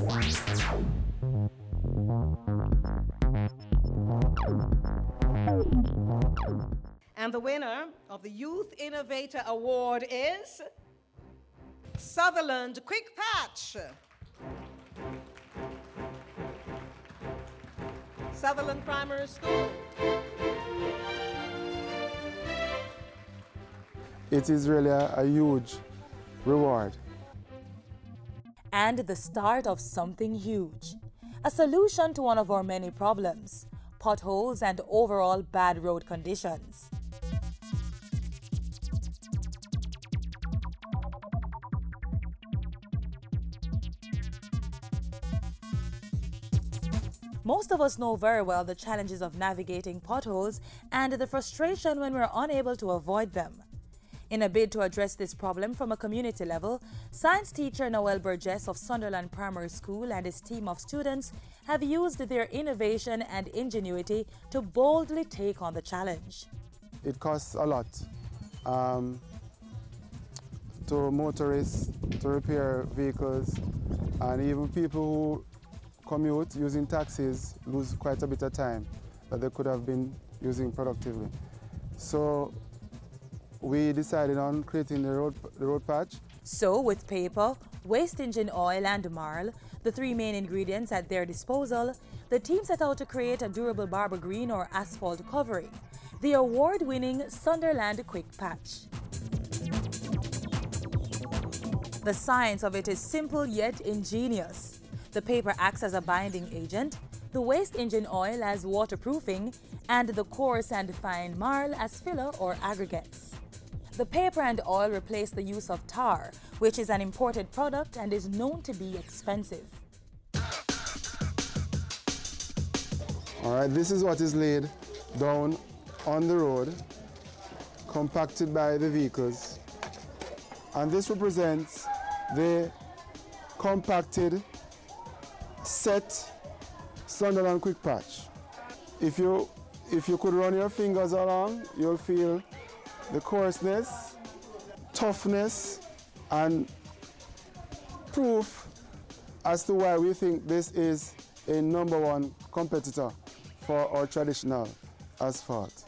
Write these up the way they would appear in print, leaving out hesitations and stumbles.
And the winner of the Youth Innovator Award is Sunderland Quick Patch. Sunderland Primary School. It is really a huge reward. And the start of something huge. A solution to one of our many problems: potholes and overall bad road conditions. Most of us know very well the challenges of navigating potholes and the frustration when we're unable to avoid them. In a bid to address this problem from a community level, science teacher Noel Burgess of Sunderland Primary School and his team of students have used their innovation and ingenuity to boldly take on the challenge. It costs a lot to motorists, to repair vehicles, and even people who commute using taxis lose quite a bit of time that they could have been using productively. So we decided on creating the road patch. So with paper, waste engine oil and marl, the three main ingredients at their disposal, the team set out to create a durable barber green or asphalt covering, the award-winning Sunderland Quick Patch. The science of it is simple yet ingenious. The paper acts as a binding agent, the waste engine oil as waterproofing, and the coarse and fine marl as filler or aggregates. The paper and oil replace the use of tar, which is an imported product and is known to be expensive. All right, this is what is laid down on the road, compacted by the vehicles. And this represents the compacted, set Sunderland Quick Patch. If you could run your fingers along, you'll feel the coarseness, toughness, and proof as to why we think this is a #1 competitor for our traditional asphalt.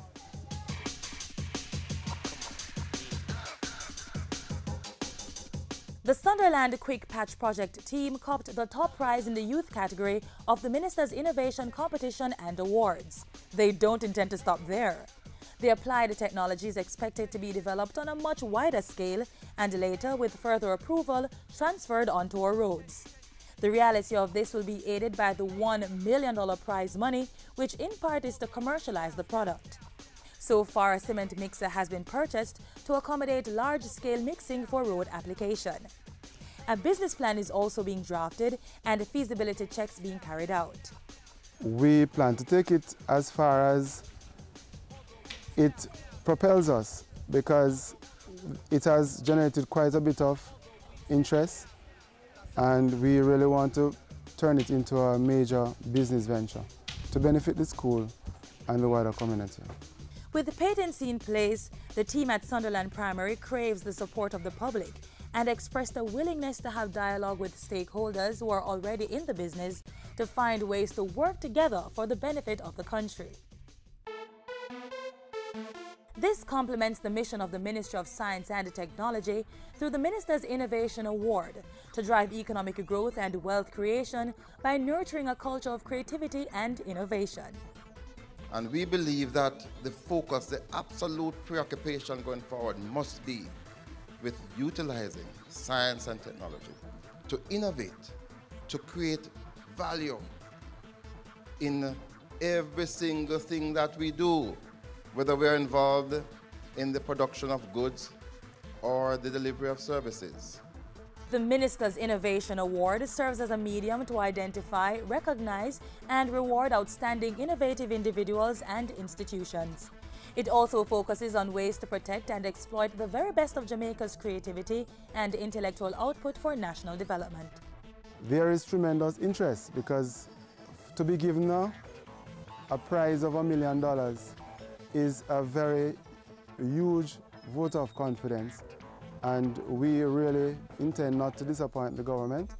The Sunderland Quick Patch Project team copped the top prize in the youth category of the Minister's Innovation Competition and Awards. They don't intend to stop there. The applied technology is expected to be developed on a much wider scale and later, with further approval, transferred onto our roads. The reality of this will be aided by the $1 million prize money, which in part is to commercialize the product. So far, a cement mixer has been purchased to accommodate large-scale mixing for road application. A business plan is also being drafted and feasibility checks being carried out. We plan to take it as far as it propels us, because it has generated quite a bit of interest, and we really want to turn it into a major business venture to benefit the school and the wider community. With the patency in place, the team at Sunderland Primary craves the support of the public and expressed a willingness to have dialogue with stakeholders who are already in the business to find ways to work together for the benefit of the country. This complements the mission of the Ministry of Science and Technology through the Minister's Innovation Award to drive economic growth and wealth creation by nurturing a culture of creativity and innovation. And we believe that the focus, the absolute preoccupation going forward must be with utilizing science and technology to innovate, to create value in every single thing that we do, whether we're involved in the production of goods or the delivery of services. The Minister's Innovation Award serves as a medium to identify, recognize, and reward outstanding innovative individuals and institutions. It also focuses on ways to protect and exploit the very best of Jamaica's creativity and intellectual output for national development. There is tremendous interest, because to be given now a prize of $1 million is a very huge vote of confidence, and we really intend not to disappoint the government.